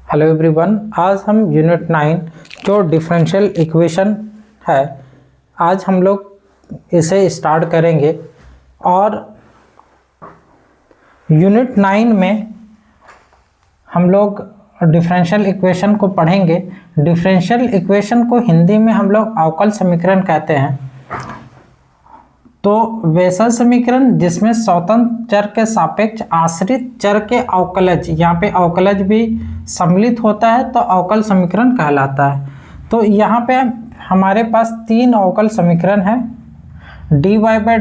Hello everyone, आज हम unit 9 जो डिफरेंशियल इक्वेशन है, आज हम लोग इसे स्टार्ट करेंगे। और यूनिट 9 में हम लोग डिफरेंशियल इक्वेशन को पढ़ेंगे। डिफरेंशियल इक्वेशन को हिंदी में हम लोग अवकल समीकरण कहते हैं। तो वैसा समीकरण जिसमें स्वतंत्र चर के सापेक्ष आश्रित चर के अवकलज, यहाँ पे अवकलज भी सम्मिलित होता है तो अवकल समीकरण कहलाता है। तो यहाँ पे हमारे पास तीन अवकल समीकरण है। dy by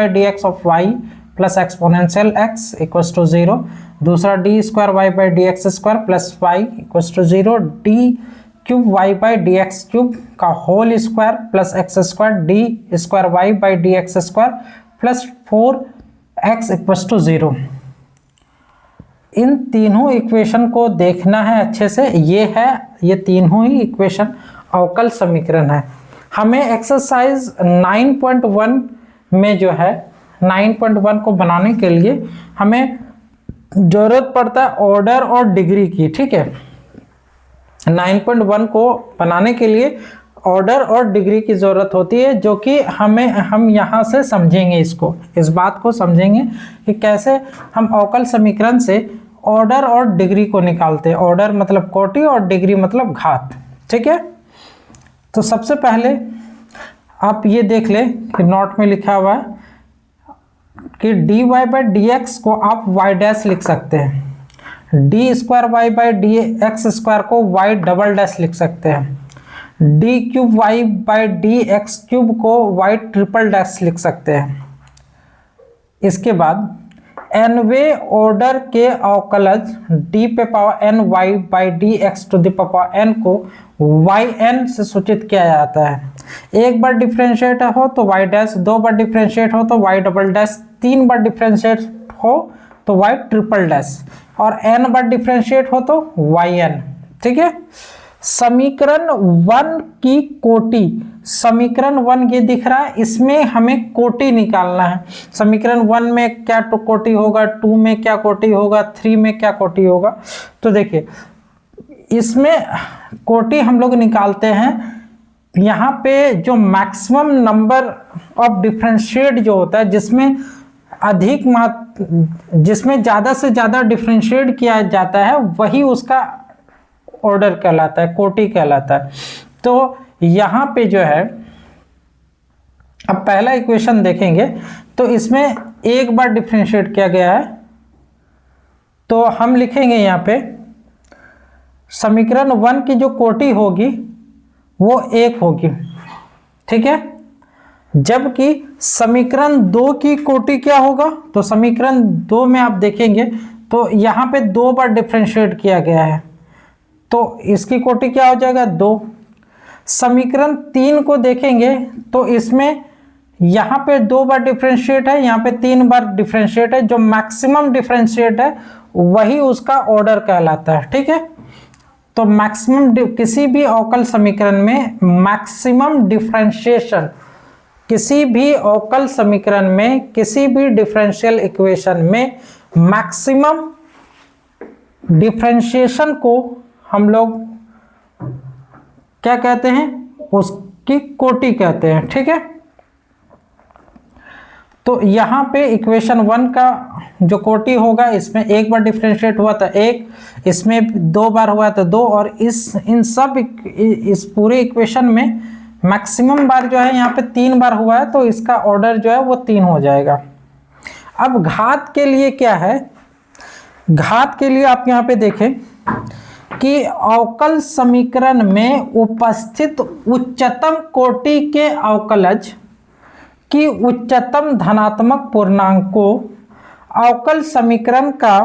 d x of y plus exponential x equals to 0। दूसरा d square y by d x square plus y equals to 0। D cube y by d x cube का whole square plus x square d square y by d x square plus 4x equals to 0। इन तीनों equation को देखना है अच्छे से। ये तीनों ही इक्वेशन अवकल समीकरण है। हमें एक्सरसाइज 9.1 में जो है 9.1 को बनाने के लिए हमें जरूरत पड़ता है ऑर्डर और डिग्री की। ठीक है, 9.1 को बनाने के लिए ऑर्डर और डिग्री की ज़रूरत होती है, जो कि हम यहाँ से समझेंगे। इस बात को समझेंगे कि कैसे हम अवकल समीकरण से ऑर्डर और डिग्री को निकालते हैं। ऑर्डर मतलब कोटि और डिग्री मतलब घात। ठीक है, तो सबसे पहले आप ये देख लें कि नोट में लिखा हुआ है कि d y by d x को आप वाई डैश लिख सकते हैं। D square y by d x square को वाई डबल डैश लिख सकते हैं। D cube y by d x cube को वाई ट्रिपल डैश लिख सकते हैं। इसके बाद nवे ऑर्डर के अवकलज डी पे power n y by d x to the power n को वाई एन से सूचित किया जाता है। एक बार डिफ्रेंशिएट हो तो वाई डैश, दो बार डिफ्रेंशिएट हो तो वाई डबल डैश, तीन बार डिफ्रेंशिएट हो तो वाई ट्रिपल डैश और n बार डिफ्रेंशिएट हो तो वाई एन। ठीक है, समीकरण 1 की कोटि, समीकरण 1 ये दिख रहा है, इसमें हमें कोटि निकालना है। समीकरण 1 में क्या कोटि होगा, 2 में क्या कोटि होगा, 3 में क्या कोटि होगा। तो देखिए इसमें कोटि हम लोग निकालते हैं। यहाँ पे जो मैक्सिमम नंबर ऑफ डिफरेंशिएट जो होता है, जिसमें ज़्यादा से ज़्यादा डिफरेंशिएट किया जाता है, वही उसका ऑर्डर कहलाता है, कोटि कहलाता है। तो यहाँ पे जो है, अब पहला इक्वेशन देखेंगे तो इसमें एक बार डिफरेंशिएट किया गया है, तो हम लिखेंगे यहाँ पे समीकरण 1 की जो कोटि होगी वो 1 होगी। ठीक है, जबकि समीकरण 2 की कोटि क्या होगा, तो समीकरण 2 में आप देखेंगे तो यहाँ पे 2 बार डिफरेंशिएट किया गया है, तो इसकी कोटि क्या हो जाएगा, 2। समीकरण 3 को देखेंगे तो इसमें यहाँ पे 2 बार डिफरेंशिएट है, यहाँ पे 3 बार डिफरेंशिएट है। जो मैक्सिमम डिफरेंशिएट है वही उसका ऑर्डर कहलाता है। ठीक है, तो मैक्सिमम किसी भी अवकल समीकरण में मैक्सिमम डिफरेंशिएशन, किसी भी अवकल समीकरण में, किसी भी डिफरेंशियल इक्वेशन में मैक्सिमम डिफरेंशिएशन को हम लोग क्या कहते हैं, उसकी कोटि कहते हैं। ठीक है, तो यहाँ पे इक्वेशन 1 का जो कोटि होगा, इसमें एक बार डिफरेंशिएट हुआ था 1, इसमें 2 बार हुआ था 2, और इस पूरे इक्वेशन में मैक्सिमम बार जो है यहाँ पे 3 बार हुआ है, तो इसका ऑर्डर जो है वो 3 हो जाएगा। अब घात के लिए क्या है, घात के लिए आप यहाँ पे देखें कि अवकल समीकरण में उपस्थित उच्चतम कोटि के अवकलज की उच्चतम धनात्मक पूर्णांक को अवकल समीकरण का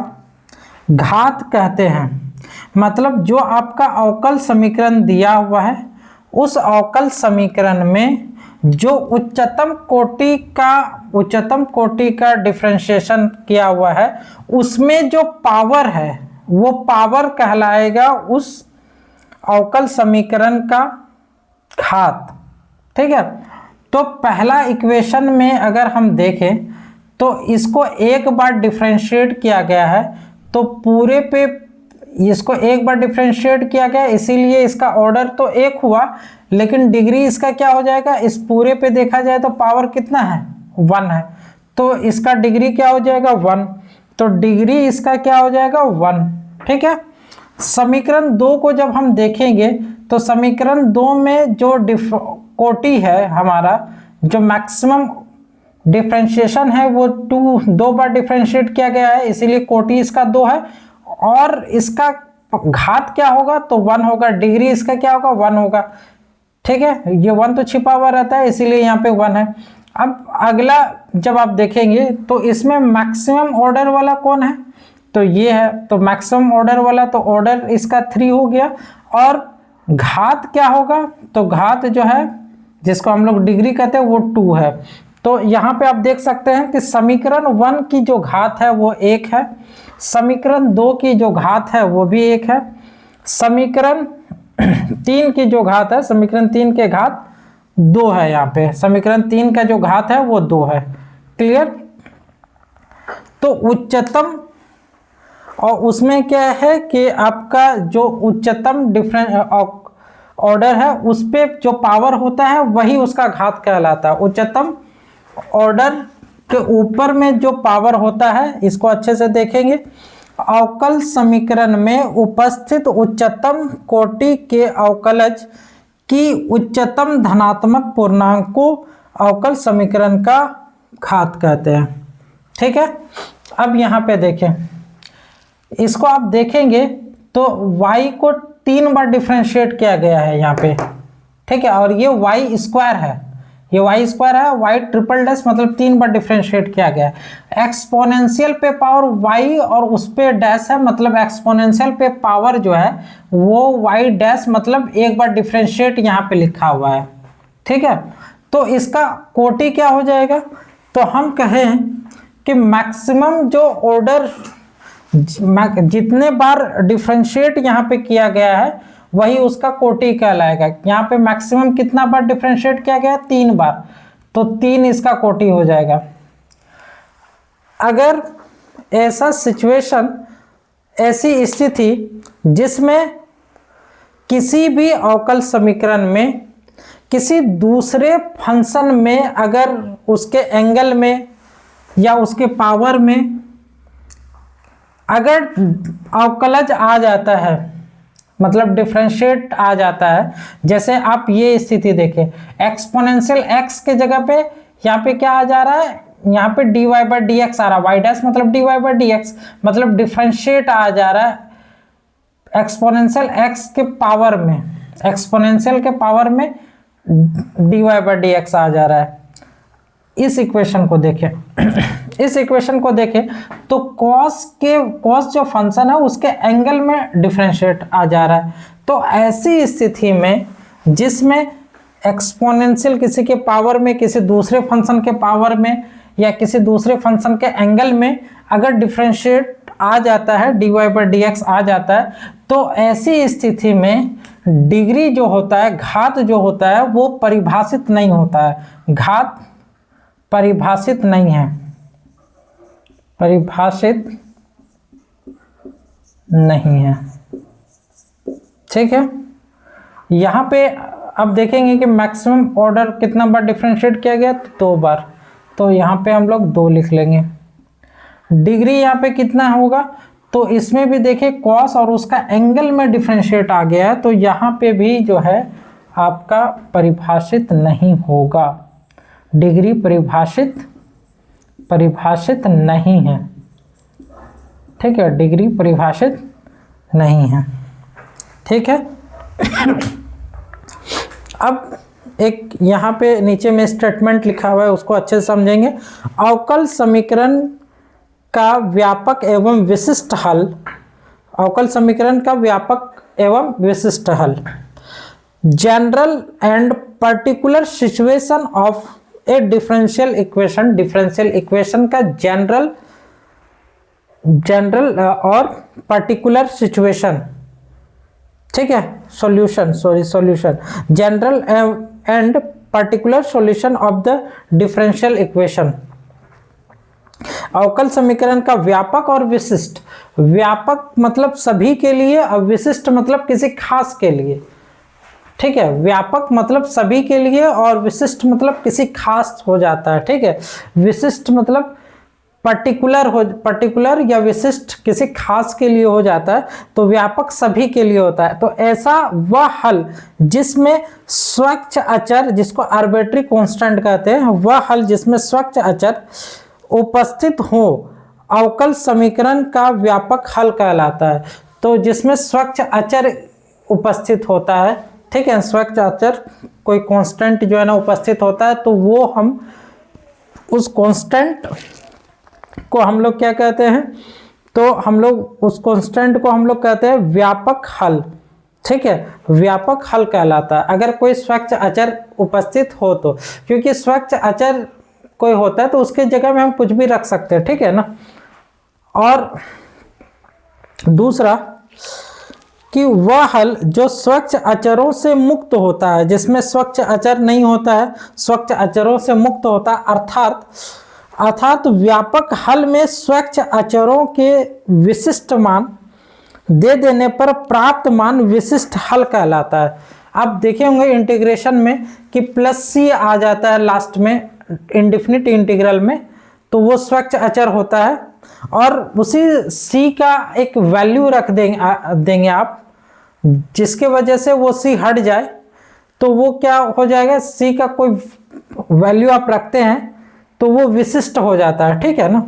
घात कहते हैं। मतलब जो आपका अवकल समीकरण दिया हुआ है, उस अवकल समीकरण में जो उच्चतम कोटि का डिफरेंशिएशन किया हुआ है, उसमें जो पावर है वो पावर कहलाएगा उस अवकल समीकरण का घात। ठीक है, तो पहला इक्वेशन में अगर हम देखें तो इसको एक बार डिफरेंशिएट किया गया है, तो पूरे पे इसको एक बार डिफरेंशिएट किया गया, इसीलिए इसका ऑर्डर तो एक हुआ, लेकिन डिग्री इसका क्या हो जाएगा, इस पूरे पे देखा जाए तो पावर कितना है, 1 है, तो इसका डिग्री क्या हो जाएगा, 1। तो डिग्री इसका क्या हो जाएगा, 1। ठीक है। समीकरण 2 को जब हम देखेंगे तो समीकरण 2 में जो कोटि है हमारा, जो मैक्सिमम डिफरेंशिएशन है वो 2 बार डिफरेंशिएट किया गया है, इसीलिए कोटि इसका 2 है, और इसका घात क्या होगा, तो 1 होगा, डिग्री इसका क्या होगा, 1 होगा। ठीक है, ये 1 तो छिपा हुआ रहता है, इसीलिए यहाँ पे 1 है। अब अगला जब आप देखेंगे तो इसमें मैक्सिमम ऑर्डर वाला कौन है, तो ये है, तो मैक्सिमम ऑर्डर वाला, तो ऑर्डर इसका 3 हो गया। और घात क्या होगा, तो घात जो है जिसको हम लोग डिग्री कहते हैं वो 2 है। तो यहाँ पे आप देख सकते हैं कि समीकरण 1 की जो घात है वो 1 है, समीकरण 2 की जो घात है वो भी 1 है, समीकरण 3 की जो घात है, समीकरण 3 के घात 2 है। यहाँ पे समीकरण 3 का जो घात है वो 2 है। क्लियर। तो उच्चतम, और उसमें क्या है कि आपका जो उच्चतम डिफरेंस ऑर्डर है उस पे जो पावर होता है वही उसका घात कहलाता है। उच्चतम ऑर्डर के ऊपर में जो पावर होता है, इसको अच्छे से देखेंगे, अवकल समीकरण में उपस्थित उच्चतम कोटि के अवकलज की उच्चतम धनात्मक पूर्णांक को अवकल समीकरण का घात कहते हैं। ठीक है। अब यहाँ पे देखें, इसको आप देखेंगे तो y को 3 बार डिफरेंशिएट किया गया है यहाँ पे। ठीक है, और ये y स्क्वायर है, ये y स्क्वायर है, y ट्रिपल डैश मतलब 3 बार डिफरेंशिएट किया गया है। एक्सपोनेंशियल पे पावर y और उस पे डैश है, मतलब एक्सपोनेंशियल पे पावर जो है वो y डैश मतलब 1 बार डिफरेंशिएट यहाँ पे लिखा हुआ है। ठीक है, तो इसका कोटि क्या हो जाएगा, तो हम कहें कि मैक्सिमम जो ऑर्डर जितने बार डिफरेंशिएट यहाँ पे किया गया है वही उसका कोटि कहलाएगा। यहाँ पे मैक्सिमम कितना बार डिफरेंशिएट किया गया, 3 बार, तो 3 इसका कोटि हो जाएगा। अगर ऐसा सिचुएशन, ऐसी स्थिति जिसमें किसी भी अवकल समीकरण में किसी दूसरे फंक्शन में अगर उसके एंगल में या उसके पावर में अगर अवकलज आ जाता है, मतलब डिफरेंशिएट आ जाता है, जैसे आप ये स्थिति देखें, एक्सपोनेंशियल x के जगह पे यहाँ पे क्या आ जा रहा है, यहाँ पे dy बाई डी एक्स आ रहा है, y डैश मतलब dy बाई डी एक्स, मतलब डिफरेंशिएट आ जा रहा है एक्सपोनेंशियल x के पावर में, एक्सपोनेंशियल के पावर में dy बाई डी एक्स आ जा रहा है। इस इक्वेशन को देखें इस इक्वेशन को देखें तो कॉस जो फंक्शन है उसके एंगल में डिफरेंशिएट आ जा रहा है। तो ऐसी स्थिति में जिसमें एक्सपोनेंशियल किसी के पावर में, किसी दूसरे फंक्शन के पावर में या किसी दूसरे फंक्शन के एंगल में अगर डिफरेंशिएट आ जाता है, dy बाई डी एक्स आ जाता है, तो ऐसी स्थिति में डिग्री जो होता है, घात जो होता है वो परिभाषित नहीं होता है। घात परिभाषित नहीं है, परिभाषित नहीं है। ठीक है, यहाँ पे अब देखेंगे कि मैक्सिमम ऑर्डर कितना बार डिफरेंशिएट किया गया, तो 2 बार, तो यहाँ पे हम लोग 2 लिख लेंगे। डिग्री यहाँ पे कितना होगा, तो इसमें भी देखिए कॉस और उसका एंगल में डिफरेंशिएट आ गया है, तो यहाँ पे भी जो है आपका परिभाषित नहीं होगा। डिग्री परिभाषित नहीं है। ठीक है, डिग्री परिभाषित नहीं है। ठीक है। अब एक यहाँ पे नीचे में स्टेटमेंट लिखा हुआ है, उसको अच्छे से समझेंगे। अवकल समीकरण का व्यापक एवं विशिष्ट हल, अवकल समीकरण का व्यापक एवं विशिष्ट हल, general and particular situation of A differential equation, differential equation का जनरल और पर्टिकुलर सिचुएशन। ठीक है, solution, general and particular solution of the differential equation. अवकल समीकरण का व्यापक और विशिष्ट, व्यापक मतलब सभी के लिए और विशिष्ट मतलब किसी खास के लिए। ठीक है, व्यापक मतलब सभी के लिए और विशिष्ट मतलब किसी खास हो जाता है। ठीक है, विशिष्ट मतलब पर्टिकुलर या विशिष्ट किसी खास के लिए हो जाता है, तो व्यापक सभी के लिए होता है। तो ऐसा वह हल जिसमें स्वच्छ अचर, जिसको आर्बिट्री कांस्टेंट कहते हैं, वह हल जिसमें स्वच्छ अचर उपस्थित हो अवकल समीकरण का व्यापक हल कहलाता है। तो जिसमें स्वच्छ अचर उपस्थित होता है, ठीक है, स्वच्छ अचर कोई कांस्टेंट जो है ना उपस्थित होता है, तो वो हम उस कांस्टेंट को हम लोग क्या कहते हैं, तो हम लोग उस कांस्टेंट को हम लोग कहते हैं व्यापक हल। ठीक है, व्यापक हल कहलाता है अगर कोई स्वच्छ अचर उपस्थित हो तो, क्योंकि स्वच्छ अचर कोई होता है तो उसके जगह में हम कुछ भी रख सकते हैं। ठीक है ना। और दूसरा कि वह हल जो स्वच्छ अचरों से मुक्त होता है, जिसमें स्वच्छ अचर नहीं होता है, स्वच्छ अचरों से मुक्त होता है, अर्थात व्यापक हल में स्वच्छ अचरों के विशिष्ट मान दे देने पर प्राप्त मान विशिष्ट हल कहलाता है। आप देखे होंगे इंटीग्रेशन में कि प्लस सी आ जाता है लास्ट में इंडेफिनिट इंटीग्रल में, तो वो स्वच्छ अचर होता है और उसी सी का एक वैल्यू रख देंगे आप, जिसके वजह से वो सी हट जाए, तो वो क्या हो जाएगा, सी का कोई वैल्यू आप रखते हैं तो वो विशिष्ट हो जाता है। ठीक है ना।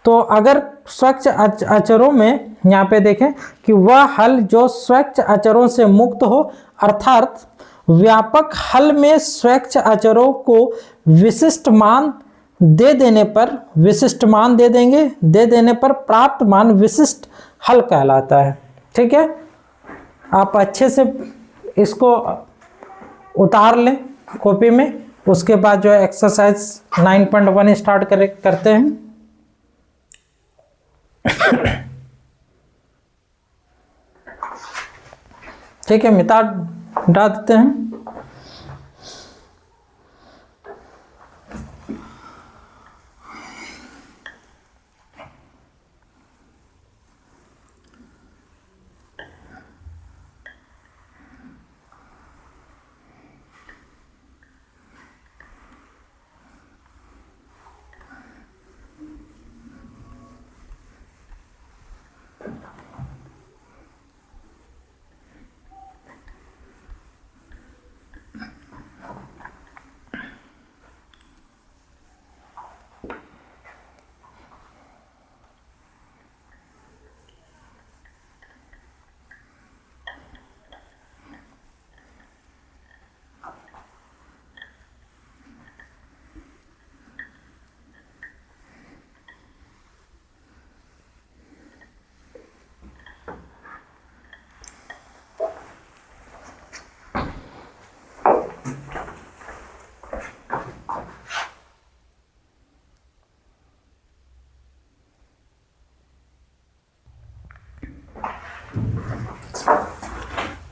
तो अगर स्वच्छ अचरों में यहाँ पे देखें कि वह हल जो स्वच्छ अचरों से मुक्त हो, अर्थात व्यापक हल में स्वच्छ अचरों को विशिष्ट मान दे देने पर, विशिष्ट मान दे देने पर प्राप्त मान विशिष्ट हल कहलाता है। ठीक है, आप अच्छे से इसको उतार लें कॉपी में, उसके बाद जो है एक्सरसाइज 9.1 स्टार्ट करते हैं। ठीक है, मिटा देते हैं।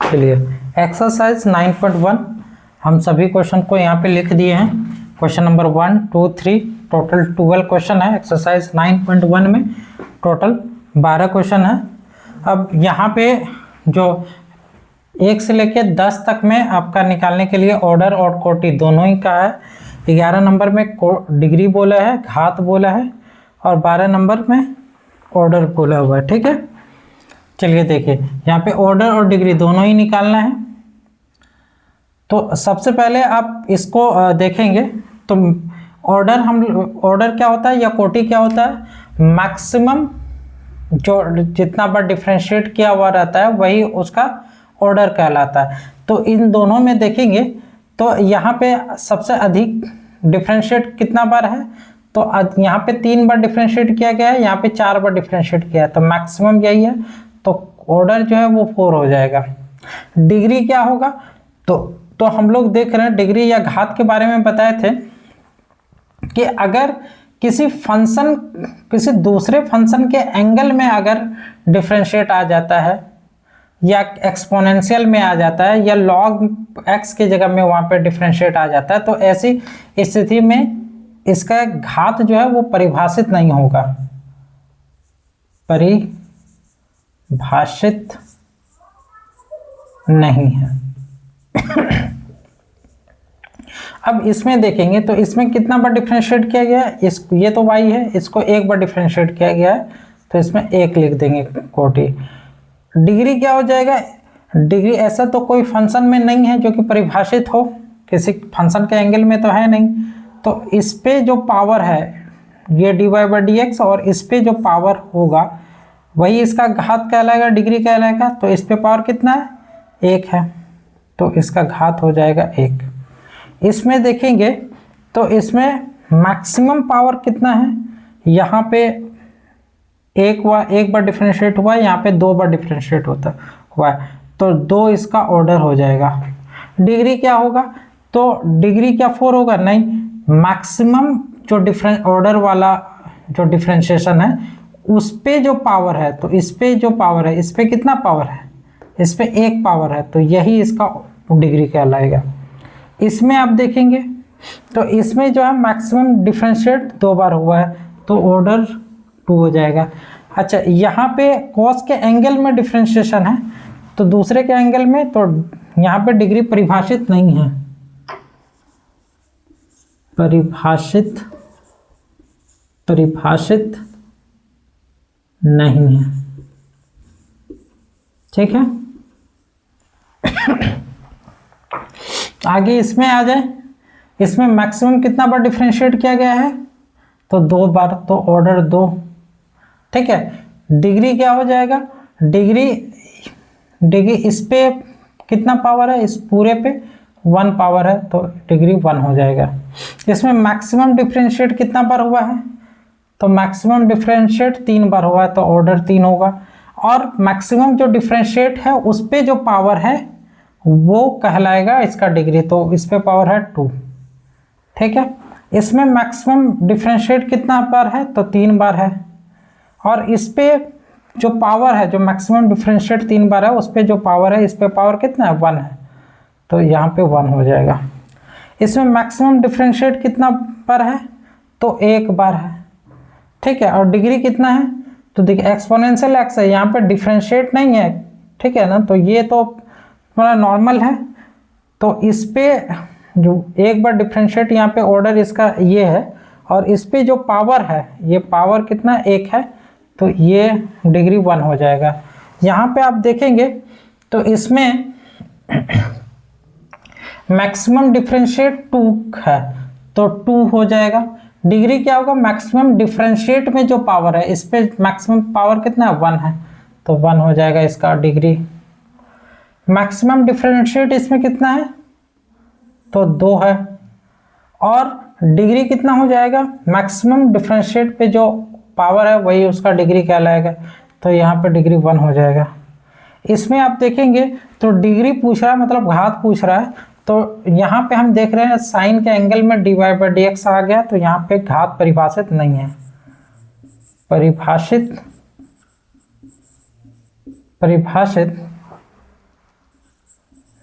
चलिए एक्सरसाइज 9.1 हम सभी क्वेश्चन को यहाँ पे लिख दिए हैं। क्वेश्चन नंबर 1, 2, 3 टोटल 12 क्वेश्चन है। एक्सरसाइज 9.1 में टोटल 12 क्वेश्चन है। अब यहाँ पे जो 1 से लेके 10 तक में आपका निकालने के लिए ऑर्डर और कोटि दोनों ही का है। 11 नंबर में डिग्री बोला है, घात बोला है, और 12 नंबर में ऑर्डर बोला हुआ है। ठीक है, चलिए देखिए यहाँ पे ऑर्डर और डिग्री दोनों ही निकालना है। तो सबसे पहले आप इसको देखेंगे तो ऑर्डर क्या होता है या कोटि क्या होता है, मैक्सिमम जो जितना बार डिफरेंशिएट किया हुआ रहता है वही उसका ऑर्डर कहलाता है। तो इन दोनों में देखेंगे तो यहाँ पे सबसे अधिक डिफरेंशिएट कितना बार है, तो यहाँ पे 3 बार डिफरेंशिएट किया गया है, यहाँ पे 4 बार डिफरेंशिएट किया है, तो मैक्सिमम यही है, तो ऑर्डर जो है वो 4 हो जाएगा। डिग्री क्या होगा, तो हम लोग देख रहे हैं डिग्री या घात के बारे में बताए थे कि अगर किसी फंक्शन किसी दूसरे फंक्शन के एंगल में अगर डिफरेंशिएट आ जाता है या एक्सपोनेंशियल में आ जाता है या लॉग एक्स की जगह में वहाँ पे डिफरेंशिएट आ जाता है, तो ऐसी स्थिति में इसका घात जो है वो परिभाषित नहीं होगा। परिभाषित नहीं है। अब इसमें देखेंगे तो इसमें कितना बार डिफरेंशिएट किया गया है, ये तो y है, इसको एक बार डिफरेंशिएट किया गया है तो इसमें एक लिख देंगे कोटि। डिग्री क्या हो जाएगा, डिग्री ऐसा तो कोई फंक्शन में नहीं है जो कि परिभाषित हो, किसी फंक्शन के एंगल में तो है नहीं, तो इस पे जो पावर है ये dy/dx और इस पे जो पावर होगा वही इसका घात कहलाएगा, डिग्री कहलाएगा। तो इस पे पावर कितना है, 1 है, तो इसका घात हो जाएगा 1। इसमें देखेंगे तो इसमें मैक्सिमम पावर कितना है, यहाँ पे एक बार डिफरेंशिएट हुआ है, यहाँ पे 2 बार डिफरेंशिएट हुआ है, तो 2 इसका ऑर्डर हो जाएगा। डिग्री क्या होगा, तो डिग्री क्या 4 होगा, नहीं, मैक्सिमम जो ऑर्डर वाला जो डिफरेंशिएशन है उस पे जो पावर है, तो इस पे जो पावर है, इस पे कितना पावर है, इस पे 1 पावर है, तो यही इसका डिग्री कहलाएगा। इसमें आप देखेंगे तो इसमें जो है मैक्सिमम डिफरेंशिएट 2 बार हुआ है तो ऑर्डर 2 हो जाएगा। अच्छा, यहाँ पे कॉस के एंगल में डिफरेंशिएशन है तो दूसरे के एंगल में, तो यहाँ पे डिग्री परिभाषित नहीं है, परिभाषित नहीं है, ठीक है। आगे इसमें आ जाए, इसमें मैक्सिमम कितना बार डिफरेंशिएट किया गया है, तो 2 बार, तो ऑर्डर 2, ठीक है। डिग्री क्या हो जाएगा, डिग्री इस पे कितना पावर है, इस पूरे पे 1 पावर है, तो डिग्री 1 हो जाएगा। इसमें मैक्सिमम डिफरेंशिएट कितना बार हुआ है, तो मैक्सिमम डिफरेंशिएट 3 बार हुआ है, तो ऑर्डर 3 होगा। और मैक्सिमम जो डिफरेंशिएट है उस पे जो पावर है वो कहलाएगा इसका डिग्री, तो इस पे पावर है 2, ठीक है। इसमें मैक्सिमम डिफरेंशिएट कितना बार है, तो 3 बार है, और इस पे जो पावर है, जो मैक्सिमम डिफरेंशिएट 3 बार है उस पे जो पावर है, इस पे पावर कितना है, 1 है, तो यहाँ पे 1 हो जाएगा। इसमें मैक्सिमम डिफरेंशिएट कितना बार है, तो 1 बार है, ठीक है। और डिग्री कितना है, तो देखिए एक्सपोनेंशियल x है, यहाँ पे डिफरेंशिएट नहीं है, ठीक है ना, तो ये तो थोड़ा नॉर्मल है, तो इस पे जो 1 बार डिफरेंशिएट, यहाँ पे ऑर्डर इसका ये है, और इस पे जो पावर है, ये पावर कितना 1 है, तो ये डिग्री 1 हो जाएगा। यहाँ पे आप देखेंगे तो इसमें मैक्सिमम डिफरेंशिएट 2 है, तो 2 हो जाएगा। डिग्री क्या होगा, मैक्सिमम डिफरेंशिएट में जो पावर है, इस पे मैक्सिमम पावर कितना है, 1 है, तो 1 हो जाएगा इसका डिग्री। मैक्सिमम डिफरेंशिएट इसमें कितना है, तो 2 है, और डिग्री कितना हो जाएगा, मैक्सिमम डिफरेंशिएट पे जो पावर है वही उसका डिग्री कहलाएगा, तो यहाँ पे डिग्री 1 हो जाएगा। इसमें आप देखेंगे तो डिग्री पूछ रहा है, मतलब घात पूछ रहा है, तो यहाँ पे हम देख रहे हैं साइन के एंगल में dy/dx आ गया, तो यहाँ पे घात परिभाषित नहीं है, परिभाषित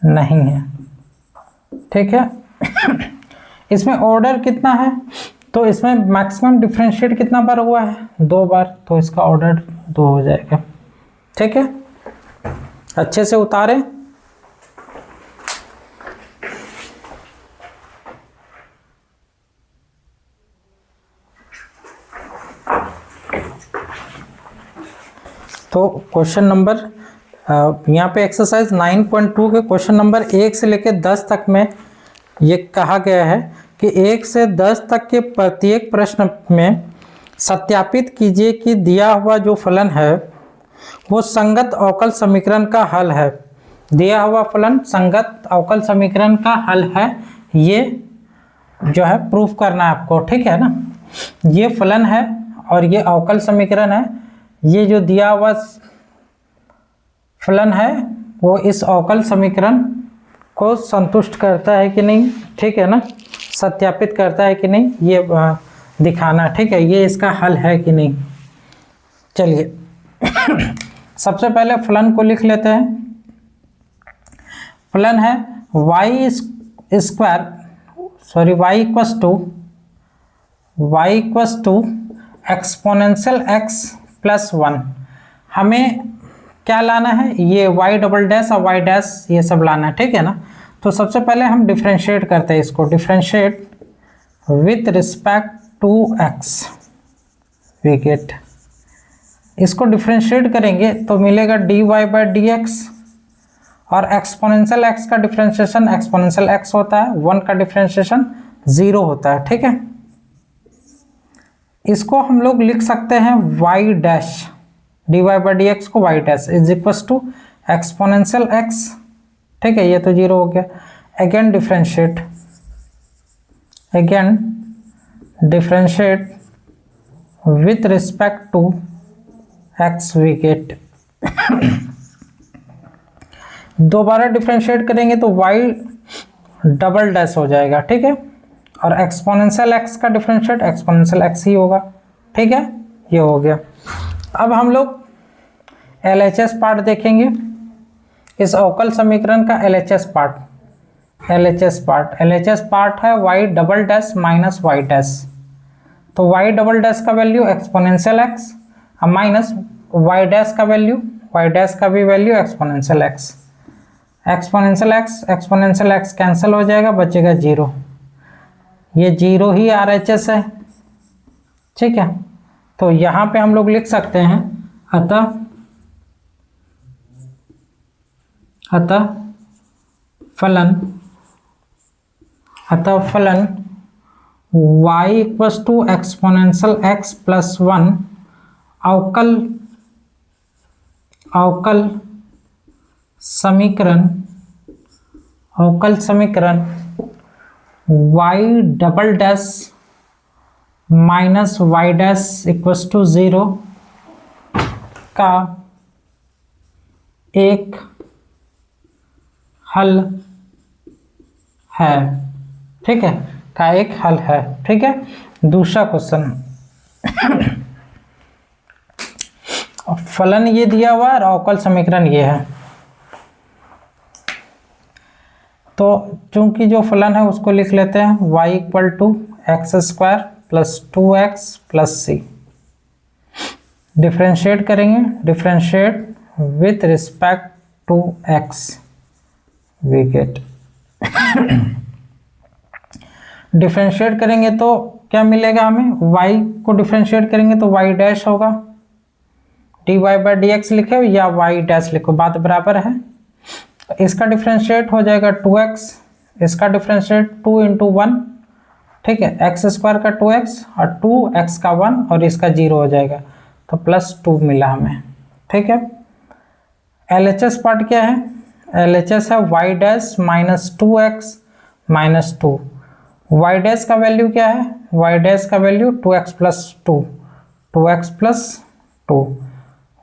नहीं है, ठीक है। इसमें ऑर्डर कितना है, तो इसमें मैक्सिमम डिफरेंशिएट कितना बार हुआ है, 2 बार, तो इसका ऑर्डर 2 हो जाएगा, ठीक है। अच्छे से उतारें। तो क्वेश्चन नंबर यहाँ पे एक्सरसाइज 9.2 के क्वेश्चन नंबर 1 से लेकर 10 तक में ये कहा गया है कि 1 से 10 तक के प्रत्येक प्रश्न में सत्यापित कीजिए कि दिया हुआ जो फलन है वो संगत अवकल समीकरण का हल है। दिया हुआ फलन संगत अवकल समीकरण का हल है, ये जो है प्रूफ करना है आपको, ठीक है ना। ये फलन है और ये अवकल समीकरण है, ये जो दिया हुआ फलन है वो इस अवकल समीकरण को संतुष्ट करता है कि नहीं, ठीक है ना, सत्यापित करता है कि नहीं, ये दिखाना, ठीक है, ये इसका हल है कि नहीं। चलिए सबसे पहले फलन को लिख लेते हैं। फलन है y equals to exponential x plus 1 हमें क्या लाना है, ये y डबल डैश और y डैश ये सब लाना है, ठीक है ना। तो सबसे पहले हम डिफ्रेंशिएट करते हैं इसको, differentiate with respect to x, we get, इसको डिफ्रेंशिएट करेंगे तो मिलेगा dy बाई डी एक्स, और एक्सपोनेंशियल x का डिफ्रेंशिएशन एक्सपोनेंशियल x होता है, 1 का डिफ्रेंशिएशन 0 होता है, ठीक है। इसको हम लोग लिख सकते हैं y dash, dy by d x को y dash is equal to exponential x, ठीक है, ये तो 0 हो गया। Again differentiate, again differentiate with respect to x, we get, दोबारा डिफ्रेंशिएट करेंगे तो y डबल डैश हो जाएगा, ठीक है, और एक्सपोनेंशियल x का डिफ्रेंशिएट एक्सपोनेंशियल x ही होगा, ठीक है, ये हो गया। अब हम लोग LHS पार्ट देखेंगे, इस अवकल समीकरण का LHS पार्ट, LHS पार्ट है y double dash minus y dash, तो y डबल डैश का value exponential x minus y dash का वैल्यू, y डैश का भी value exponential x, exponential x cancel हो जाएगा, बचेगा 0, ये 0 ही RHS है, ठीक है। तो यहाँ पे हम लोग लिख सकते हैं अतः फलन y equals to exponential x plus 1 अवकल समीकरण y double dash minus y dash equals to 0 का एक हल है, ठीक है, का एक हल है, ठीक है। दूसरा क्वेश्चन, फलन ये दिया हुआ है और अवकल समीकरण ये है, तो चूंकि जो फलन है उसको लिख लेते हैं y equal to x square plus 2x plus c, differentiate करेंगे, differentiate with respect to x, we get, डिफ्रेंशिएट करेंगे तो क्या मिलेगा हमें, y को डिफ्रेंशिएट करेंगे तो y डैश होगा, dy बाई डी एक्स लिखे या y डैश लिखो, बात बराबर है। इसका डिफ्रेंशिएट हो जाएगा 2x, इसका डिफ्रेंशिएट 2 इंटू 1, ठीक है, एक्स स्क्वायर का 2x और 2x का 1 और इसका 0 हो जाएगा, तो प्लस 2 मिला हमें, ठीक है। LHS पार्ट क्या है, LHS है y dash minus 2x minus 2, y dash का वैल्यू क्या है, y डैश का value 2x plus 2, 2x plus 2,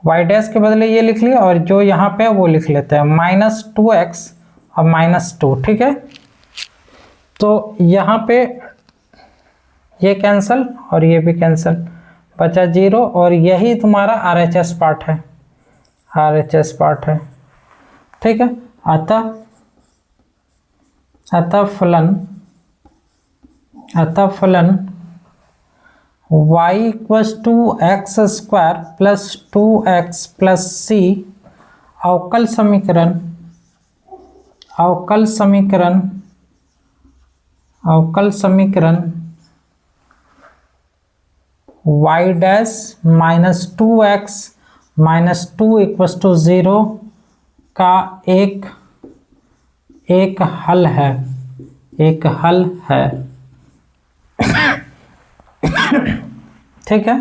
y dash के बदले ये लिख लिया और जो यहाँ पे वो लिख लेते हैं माइनस 2x और माइनस 2, ठीक है। तो यहाँ पे ये कैंसिल और ये भी कैंसिल, बचा 0 और यही तुम्हारा RHS पार्ट है, RHS पार्ट है, ठीक है। अतः फलन y equals to x square plus 2x plus c अवकल समीकरण y dash minus 2x minus 2 equals to 0 का एक हल है, ठीक है।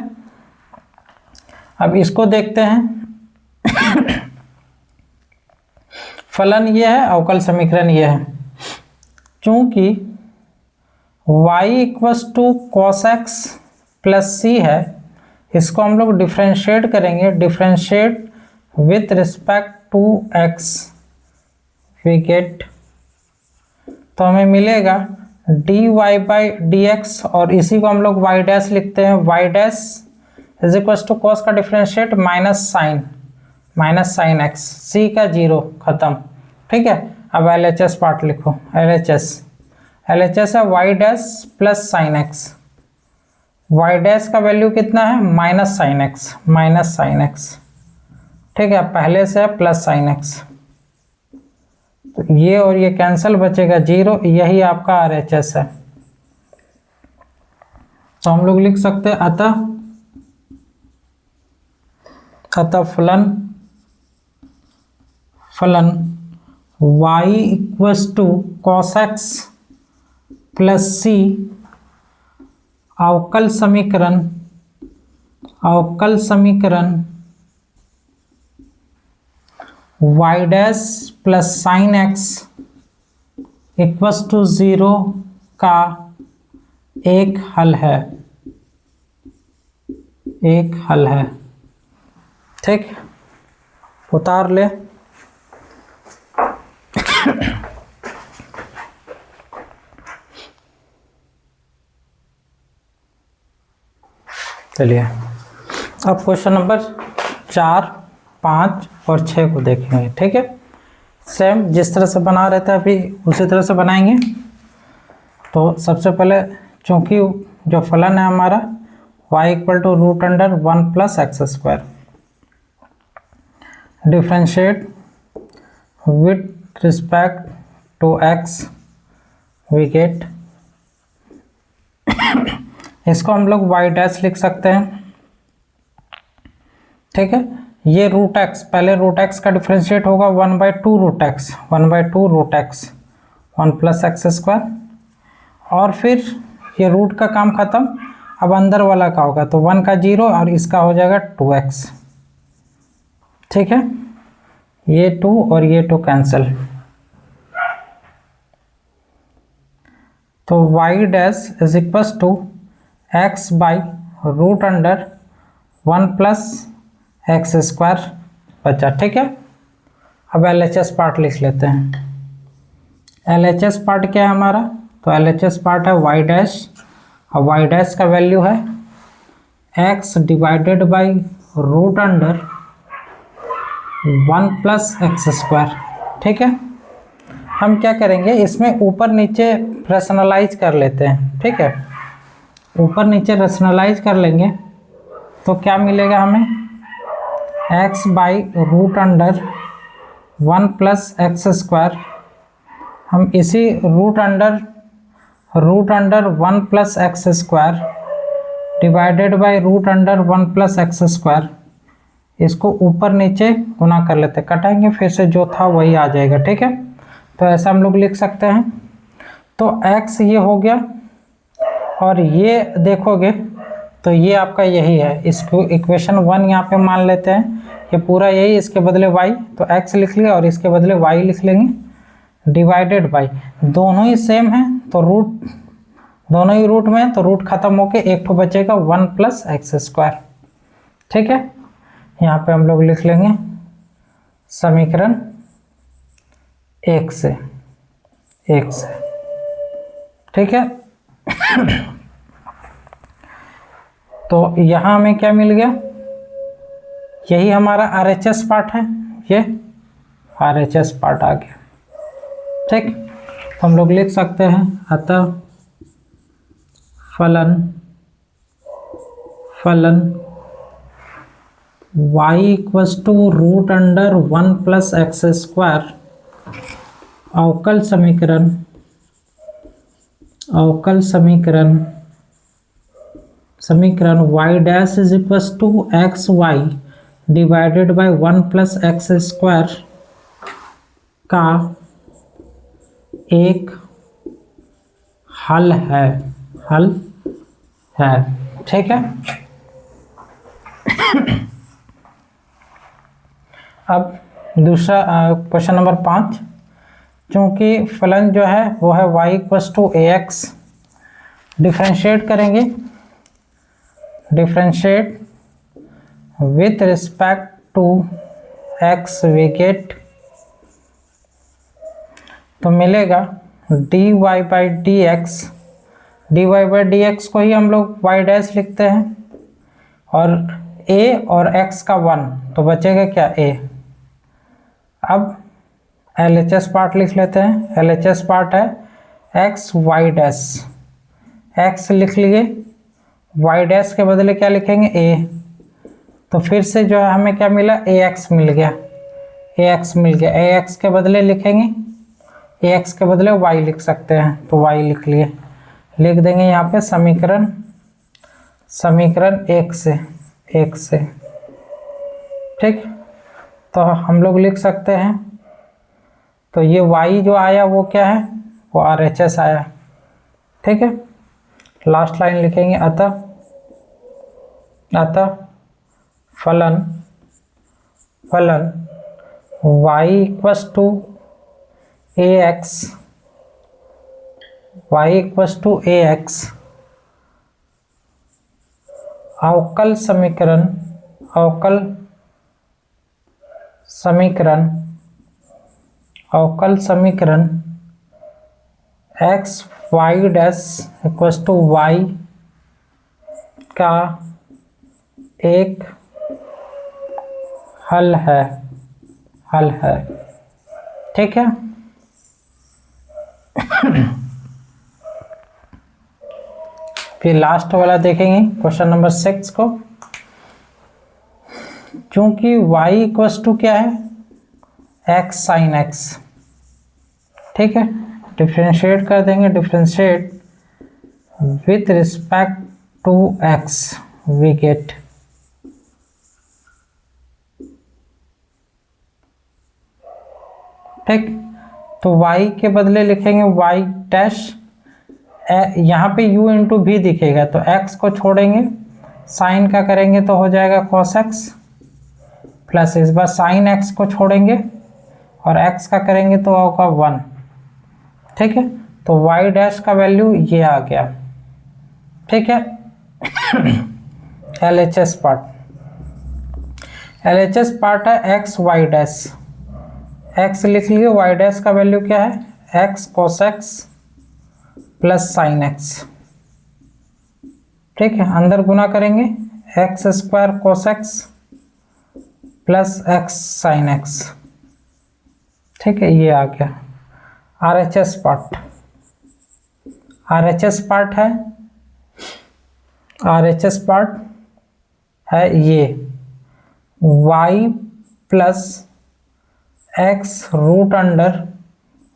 अब इसको देखते हैं, फलन ये है, अवकल समीकरण ये है, चूंकि y equals to cos x plus c है, इसको हम लोग डिफ्रेंशिएट करेंगे, differentiate with respect to x, we get, तो हमें मिलेगा dy बाई डी एक्स और इसी को हम लोग y डैश लिखते हैं, y dash is equal to cos का differentiate minus sine x, c का 0 खत्म, ठीक है। अब LHS पार्ट लिखो, LHS है y dash plus sine x, y dash का वैल्यू कितना है माइनस साइन x, ठीक है, पहले से है प्लस साइन एक्स, तो ये और ये कैंसिल, बचेगा 0, यही आपका RHS है। तो हम लोग लिख सकते हैं अतः फलन y equals to cos x plus c अवकल समीकरण y dash plus sine x equals to 0 का एक हल है, ठीक, उतार ले। चलिए अब क्वेश्चन नंबर 4, 5 और 6 को देखेंगे, ठीक है। सेम जिस तरह से बना रहे थे अभी उसी तरह से बनाएंगे। तो सबसे पहले चूंकि जो फलन है हमारा y equal to root under 1 plus x square, differentiate with respect to x, we get, इसको हम लोग y डैश लिख सकते हैं, ठीक है। ये रूट x, पहले रूट x का डिफ्रेंशिएट होगा 1/2 root x, 1/2 root x 1 plus x square, और फिर ये रूट का काम खत्म, अब अंदर वाला का होगा, तो 1 का 0 और इसका हो जाएगा 2x, ठीक है। ये 2 और ये 2 कैंसिल, तो y dash is equals to x by root under 1 plus x square बचा, ठीक है। अब LHS पार्ट लिख लेते हैं। LHS पार्ट क्या है हमारा, तो LHS पार्ट है y डैश, और y डैश का वैल्यू है x divided by root under 1 plus x square, ठीक है। हम क्या करेंगे, इसमें ऊपर नीचे रैशनलाइज कर लेते हैं, ठीक है। ऊपर नीचे रैशनलाइज कर लेंगे तो क्या मिलेगा हमें, x by root under 1 plus x square, हम इसी root under 1 plus x square divided by root under 1 plus x square, इसको ऊपर नीचे गुना कर लेते हैं, कटाएंगे फिर से जो था वही आ जाएगा, ठीक है। तो ऐसा हम लोग लिख सकते हैं। तो x ये हो गया, और ये देखोगे तो ये आपका यही है, इसको इक्वेशन 1 यहाँ पे मान लेते हैं, ये पूरा यही, इसके बदले y, तो x लिख लिया और इसके बदले y लिख लेंगे, डिवाइडेड बाई, दोनों ही सेम है तो रूट, दोनों ही रूट में, तो रूट खत्म होके एक तो बचेगा 1 प्लस एक्स स्क्वायर, ठीक है। यहाँ पे हम लोग लिख लेंगे समीकरण 1 से, ठीक है। तो यहाँ हमें क्या मिल गया, यही हमारा RHS पार्ट है, ये RHS पार्ट आ गया, ठीक। तो हम लोग लिख सकते हैं अतः फलन y equals to root under 1 plus x square अवकल समीकरण y dash is equals to x y divided by 1 plus x square का एक हल है, ठीक है। अब दूसरा क्वेश्चन नंबर 5, चूँकि फलन जो है वो है y equals to ax, differentiate करेंगे, differentiate with respect to x we get, तो मिलेगा dy बाई dx को ही हम लोग y डैश लिखते हैं, और a और x का 1, तो बचेगा क्या a। अब LHS पार्ट लिख लेते हैं। LHS पार्ट है x y डैश, x लिख लिए, y डैश के बदले क्या लिखेंगे a, तो फिर से जो है हमें क्या मिला, ax मिल गया, ax मिल गया। ax के बदले लिखेंगे, ax के बदले y लिख सकते हैं, तो y लिख लिए, लिख देंगे यहाँ पे समीकरण 1 से, ठीक। तो हम लोग लिख सकते हैं, तो ये y जो आया वो क्या है, वो RHS आया, ठीक है। लास्ट लाइन लिखेंगे, अतः फलन y इक्वस टू ax अवकल समीकरण x y dash equals to y का एक हल है, ठीक है। फिर लास्ट वाला देखेंगे क्वेश्चन नंबर 6 को। चूंकि y इक्वस टू क्या है, x साइन x, ठीक है। डिफ्रेंशिएट कर देंगे, differentiate with respect to x we get ठीक। तो y के बदले लिखेंगे y डैश, यहाँ पे u इंटू भी दिखेगा तो x को छोड़ेंगे, साइन का करेंगे तो हो जाएगा cos x, प्लस इस बार साइन x को छोड़ेंगे और x का करेंगे तो होगा 1, ठीक है। तो y डैश का वैल्यू ये आ गया, ठीक है। LHS पार्ट है x y डैश, x लिख लिए, y डैश का वैल्यू क्या है, x cos x plus sine x, ठीक है। अंदर गुना करेंगे, x square cos x plus x sine x, ठीक है। ये आ गया RHS पार्ट है ये y plus x root under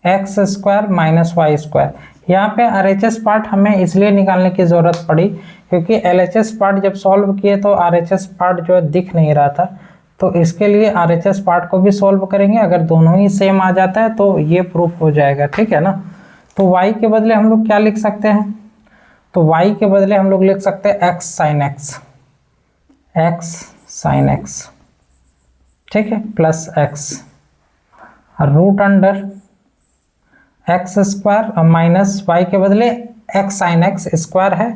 x square minus y square. यहाँ पे RHS पार्ट हमें इसलिए निकालने की ज़रूरत पड़ी क्योंकि LHS पार्ट जब सॉल्व किए तो RHS पार्ट जो है दिख नहीं रहा था, तो इसके लिए RHS पार्ट को भी सॉल्व करेंगे। अगर दोनों ही सेम आ जाता है तो ये प्रूफ हो जाएगा, ठीक है ना। तो y के बदले हम लोग क्या लिख सकते हैं, तो y के बदले हम लोग लिख सकते हैं x साइन x, ठीक है, plus x root under x square और माइनस वाई के बदले एक्स साइन एक्स स्क्वायर है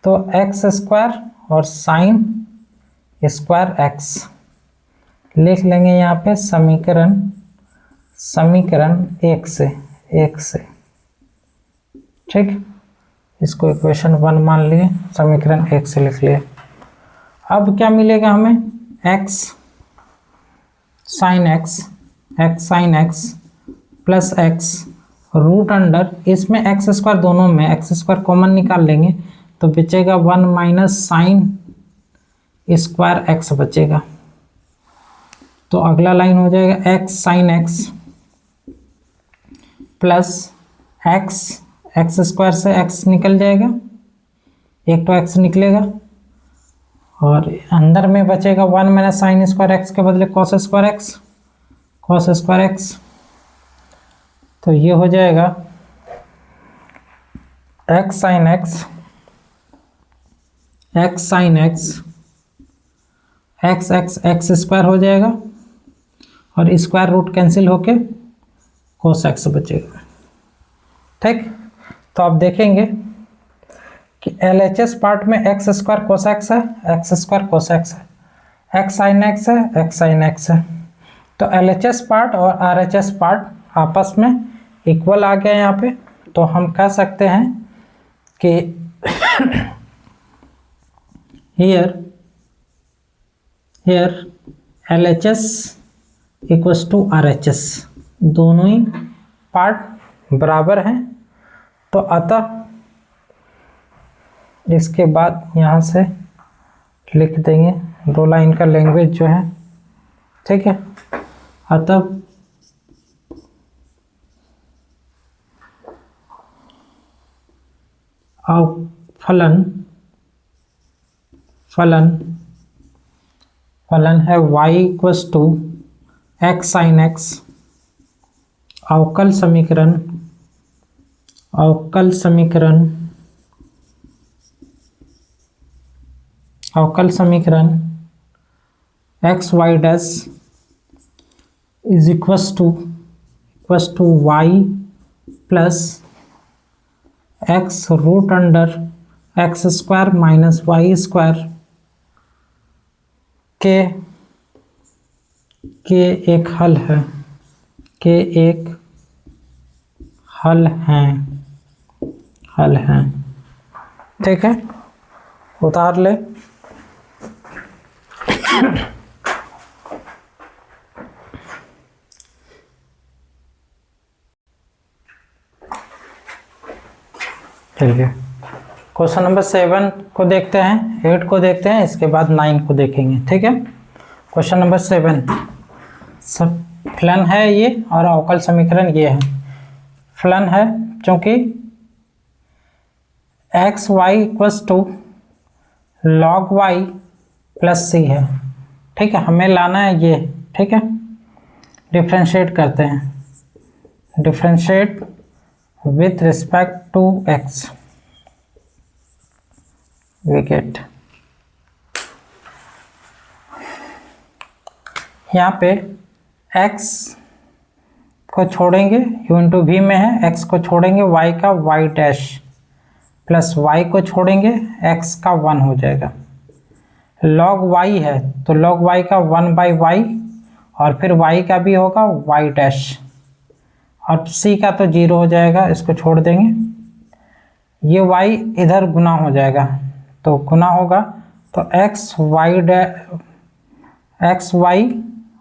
तो एक्स स्क्वायर और साइन स्क्वायर एक्स लिख लेंगे यहाँ पे समीकरण एक से, ठीक। इसको इक्वेशन 1 मान लिए, समीकरण 1 से लिख लिए। अब क्या मिलेगा हमें, x sine x plus x root under, इसमें एक्स स्क्वायर दोनों में एक्स स्क्वायर कॉमन निकाल लेंगे तो बचेगा 1 माइनस साइन स्क्वायर एक्स बचेगा। तो अगला लाइन हो जाएगा x sine x plus x square से एक्स निकल जाएगा, एक तो एक्स निकलेगा और अंदर में बचेगा 1 माइनस साइन स्क्वायर एक्स के बदले कॉस स्क्वायर एक्स। तो ये हो जाएगा x sine x x square हो जाएगा और स्क्वायर रूट कैंसिल होके कोस एक्स बचेगा, ठीक। तो आप देखेंगे कि LHS पार्ट में एक्स स्क्वायर कोस एक्स है, एक्स स्क्वायर कोस एक्स है, एक्स साइन एक्स है, एक्स साइन एक्स है। तो LHS पार्ट और RHS पार्ट आपस में इक्वल आ गया यहाँ पे। तो हम कह सकते हैं कि here LHS equals to RHS, दोनों ही पार्ट बराबर हैं। तो अतः इसके बाद यहाँ से लिख देंगे, 2 लाइन का लैंग्वेज जो है, ठीक है। अतः फलन है y equals to x sine x. अवकल समीकरण x y dash is equals to y plus x root under x square minus y square के एक हल है, ठीक है। उतार ले। चलिए क्वेश्चन नंबर 7 को देखते हैं, 8 को देखते हैं, इसके बाद 9 को देखेंगे, ठीक है। क्वेश्चन नंबर 7 सब फलन है ये और अवकल समीकरण ये है। फलन है क्योंकि x y equals to log y plus c है, ठीक है। हमें लाना है ये, ठीक है। डिफ्रेंशिएट करते हैं, differentiate with respect to x, we get यहाँ पे x को छोड़ेंगे, u इंटू v में है, x को छोड़ेंगे y का y डैश प्लस y को छोड़ेंगे x का 1 हो जाएगा। log y है तो log y का 1 बाई y और फिर y का भी होगा y डैश और c का तो 0 हो जाएगा, इसको छोड़ देंगे। ये y इधर गुना हो जाएगा तो गुना होगा तो x y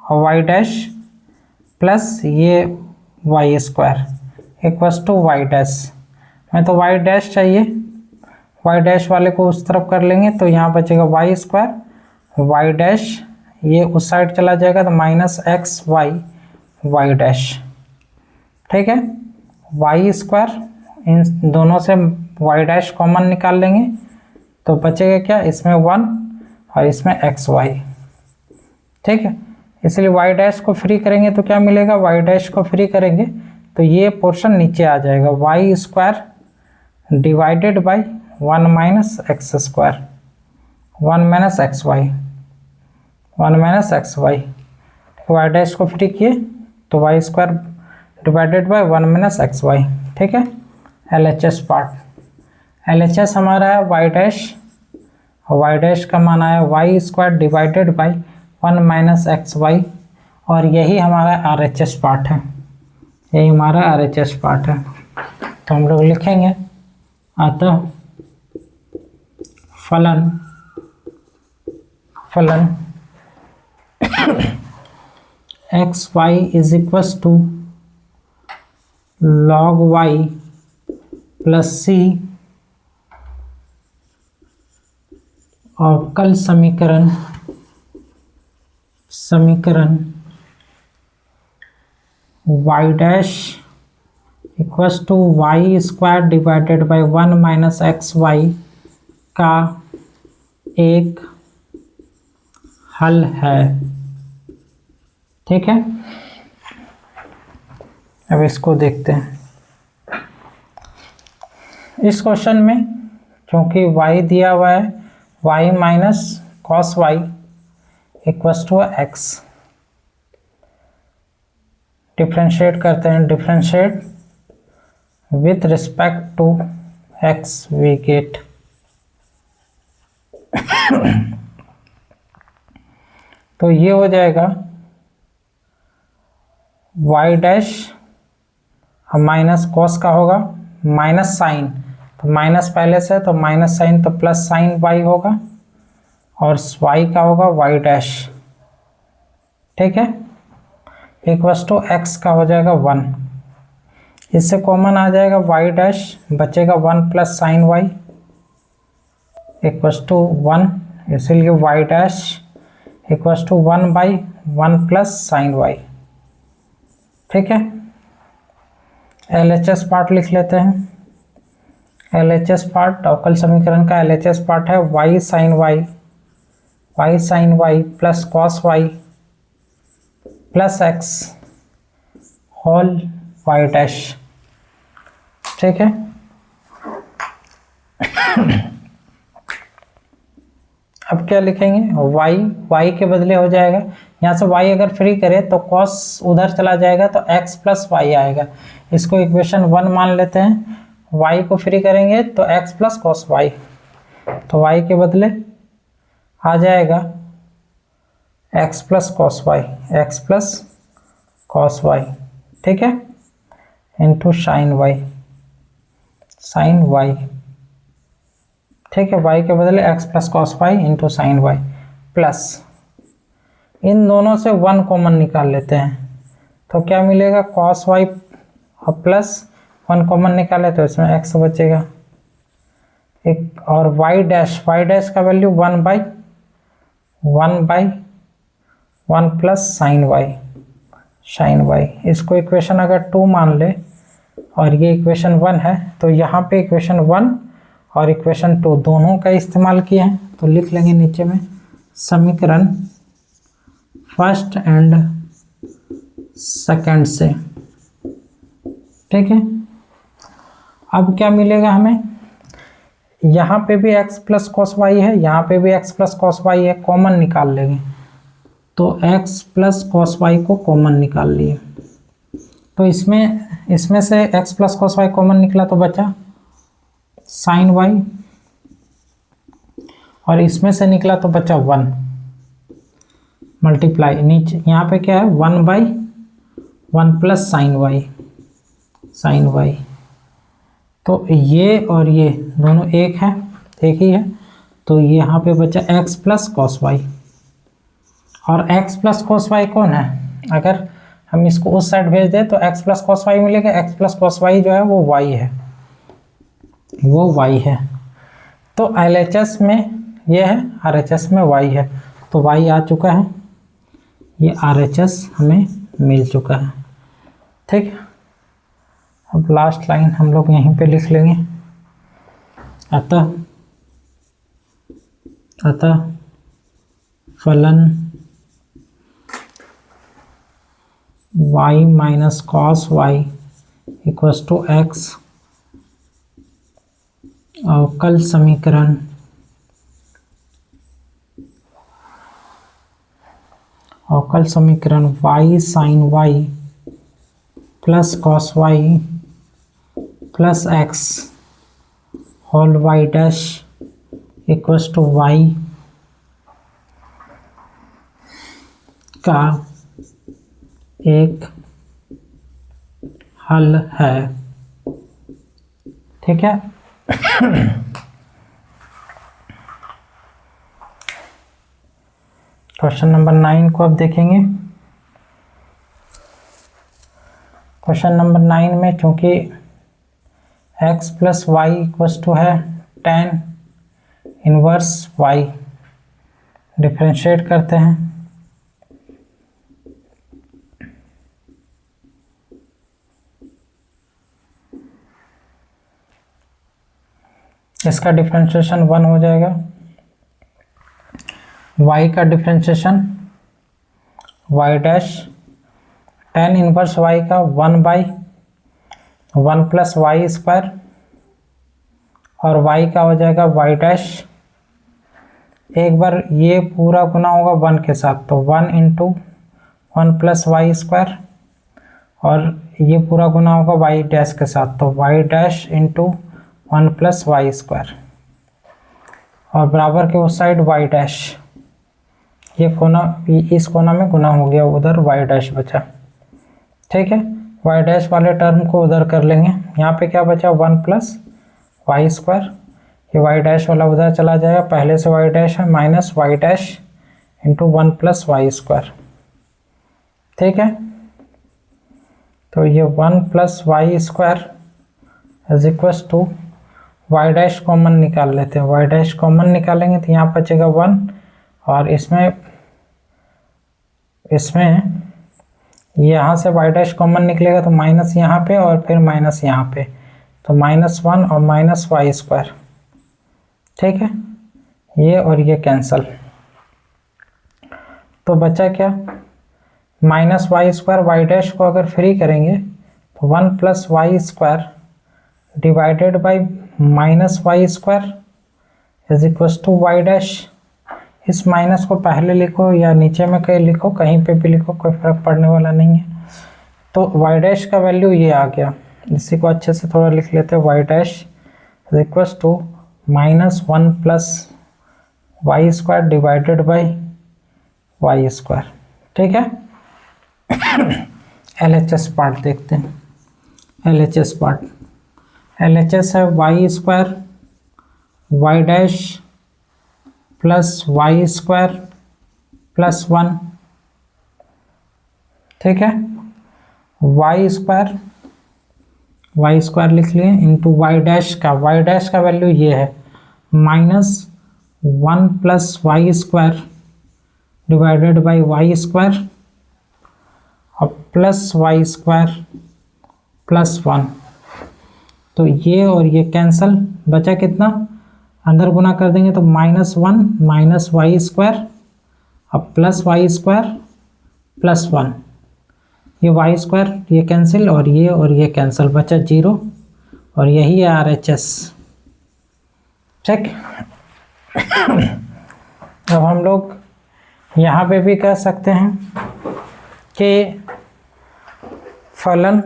और y डैश प्लस ये y square equals to y dash. मैं तो y डैश चाहिए, y डैश वाले को उस तरफ कर लेंगे तो यहाँ बचेगा y स्क्वायर y डैश, ये उस साइड चला जाएगा तो minus x y y dash, ठीक है। y स्क्वायर, इन दोनों से y डैश कॉमन निकाल लेंगे तो बचेगा क्या, इसमें 1 और इसमें एक्स वाई, ठीक है। इसलिए y डैश को फ्री करेंगे तो क्या मिलेगा, y डैश को फ्री करेंगे तो ये पोर्शन नीचे आ जाएगा, y square divided by 1 minus x square, 1 minus x y, 1 minus x y. y dash को फ्री किए तो y square divided by 1 minus x y, ठीक है। LHS पार्ट, LHS हमारा है y डैश और y डैश का मान आया y square divided by 1 minus x y और यही हमारा RHS पार्ट है, यही हमारा RHS पार्ट है। तो हम लोग लिखेंगे अतः फलन x y is equals to log y plus c अवकल समीकरण y dash equals to y square divided by 1 minus x y का एक हल है, ठीक है। अब इसको देखते हैं। इस क्वेश्चन में क्योंकि y दिया हुआ है y minus cos y equals to x, differentiate करते हैं, differentiate with respect to x we get तो ये हो जाएगा y डैश माइनस कॉस का होगा माइनस साइन, तो माइनस पहले से तो माइनस साइन तो प्लस साइन y होगा और y का होगा y डैश, ठीक है। इक्वस टू एक्स का हो जाएगा 1, इससे कॉमन आ जाएगा y डैश, बचेगा 1 plus sine y equals to 1, इसीलिए y dash equals to 1/1 plus sine y. ठीक है, LHS पार्ट लिख लेते हैं। LHS पार्ट, अवकल समीकरण का LHS पार्ट है y sin y plus cos y plus x whole y dash. ठीक है, अब क्या लिखेंगे, y के बदले हो जाएगा, यहाँ से y अगर फ्री करें तो cos उधर चला जाएगा तो x प्लस वाई आएगा। इसको इक्वेशन 1 मान लेते हैं। y को फ्री करेंगे तो x प्लस कॉस वाई, तो y के बदले आ जाएगा x plus cos y, x plus cos y. ठीक है, into sine y, sine y. ठीक है, y के बदले x plus cos y into sine y plus, इन दोनों से 1 कॉमन निकाल लेते हैं तो क्या मिलेगा, कॉस वाई और प्लस 1 कॉमन निकाले तो इसमें x बचेगा एक, और y डैश का वैल्यू 1/1 प्लस साइन वाई। इसको इक्वेशन अगर 2 मान ले और ये इक्वेशन 1 है तो यहाँ पे इक्वेशन 1 और इक्वेशन 2 दोनों का इस्तेमाल किए हैं, तो लिख लेंगे नीचे में समीकरण फर्स्ट एंड सेकंड से। ठीक है, अब क्या मिलेगा हमें, यहाँ पे भी x प्लस कॉस वाई है, यहाँ पे भी x प्लस कॉस वाई है, कॉमन निकाल लेंगे तो x प्लस कॉस वाई को कॉमन निकाल लिए, तो इसमें से x plus cos y common निकला तो बचा साइन वाई, और इसमें से निकला तो बचा 1 मल्टीप्लाई, नीचे यहाँ पे क्या है 1/1 प्लस साइन वाई। तो ये और ये दोनों एक ही है, तो ये यहाँ पे बचा x प्लस कॉस वाई, और x प्लस कॉस वाई कौन है, अगर हम इसको उस साइड भेज दें तो x प्लस कॉस वाई मिलेगा। x प्लस कॉस वाई जो है वो y है, तो LHS में ये है, RHS में y है, तो y आ चुका है, ये RHS हमें मिल चुका है। ठीक, अब लास्ट लाइन हम लोग यहीं पे लिख लेंगे, अतः फलन y minus cos y equals to x, अवकल समीकरण y sine y plus cos y plus x whole y dash equals to y का एक हल है। ठीक है, क्वेश्चन नंबर 9 को अब देखेंगे। क्वेश्चन नंबर 9 में चूंकि x plus y equals to है tan इनवर्स y, डिफरेंशिएट करते हैं। इसका डिफरेंशिएशन 1 हो जाएगा, y का differentiation y dash tan inverse y का 1/1 प्लस वाई स्क्वायर, और y का हो जाएगा y डैश, एक बार ये पूरा गुना होगा 1 के साथ तो 1 इंटू 1 प्लस वाई स्क्वायर, और ये पूरा गुना होगा y डैश के साथ तो y dash into 1 plus y square, और बराबर के उस साइड y डैश, ये कोना इस कोना में गुना हो गया, उधर y डैश बचा। ठीक है, y डैश वाले टर्म को उधर कर लेंगे, यहाँ पे क्या बचा 1 प्लस वाई स्क्वायर, ये y डैश वाला उधर चला जाएगा, पहले से y डैश है minus y dash into 1 plus y square. ठीक है, तो ये 1 plus y square is equals to y dash common निकाल लेते हैं। वाई डैश कॉमन निकालेंगे तो यहाँ बचेगा 1 और इसमें यहाँ से वाई डैश कॉमन निकलेगा तो माइनस यहाँ पे और फिर माइनस यहाँ पे, तो -1 और माइनस वाई स्क्वायर। ठीक है, ये और ये कैंसल, तो बचा क्या, minus y square. Y dash को अगर फ्री करेंगे तो 1 + y square divided by minus y square is equal to y dash. इस माइनस को पहले लिखो या नीचे में कहीं लिखो, कहीं पे भी लिखो, कोई फर्क पड़ने वाला नहीं है। तो वाई डैश का वैल्यू ये आ गया, इसी को अच्छे से थोड़ा लिख लेते हैं। Y dash is equal to -1 + y square divided by y square. ठीक है, LHS पार्ट देखते हैं। LHS पार्ट, LHS है y square y dash plus y square plus 1। ठीक है, वाई स्क्वायर लिख लिए इंटू वाई डैश का वैल्यू ये है -1 + y square divided by y square और प्लस वाई स्क्वायर प्लस 1। तो ये और ये कैंसल, बचा कितना, अंदर गुना कर देंगे तो -1 माइनस वाई स्क्वायर अब प्लस वाई स्क्वायर प्लस 1। ये वाई स्क्वायर ये कैंसिल और ये कैंसिल, बचा 0 और यही है RHS। ठीक, अब हम लोग यहाँ पे भी कह सकते हैं कि फलन,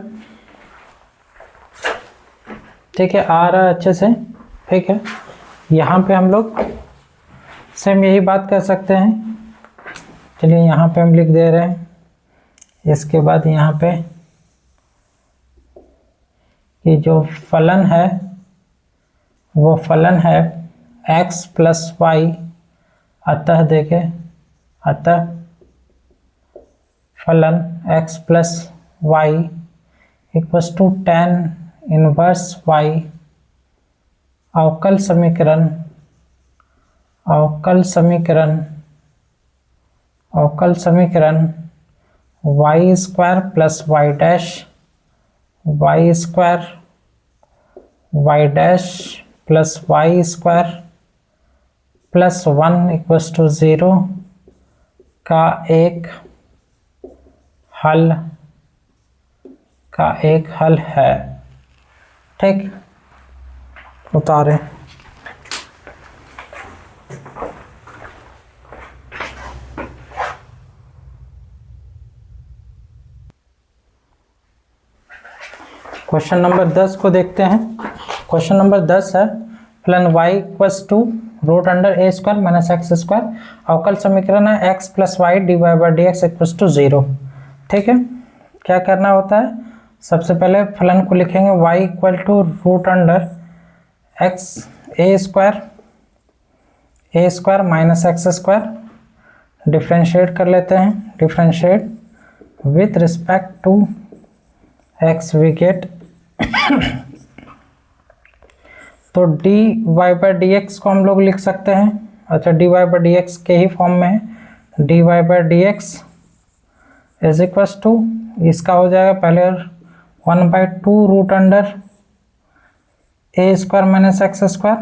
ठीक है, आ रहा है अच्छे से। ठीक है, यहाँ पे हम लोग सेम यही बात कर सकते हैं। चलिए यहाँ पे हम लिख दे रहे हैं, इसके बाद यहाँ पे कि जो फलन है वो फलन है x + y, अतः देखें, अतः फलन x + y equals to tan inverse y। अवकल समीकरण y square plus y dash plus y square plus 1 equals to 0 का एक हल है। ठीक, उतारे। क्वेश्चन नंबर 10 को देखते हैं। क्वेश्चन नंबर 10 है फलन y equals to √a² - x²। अवकल समीकरण है x + y dy/dx equals to 0। ठीक है, क्या करना होता है, सबसे पहले फलन को लिखेंगे y equal to √a² - x²। Differentiate कर लेते हैं, differentiate with respect to x we get तो dy/dx को हम लोग लिख सकते हैं। अच्छा, dy/dx के ही फॉर्म में है, dy/dx इज इक्वल्स टू, इसका हो जाएगा पहले 1/2 √a² - x²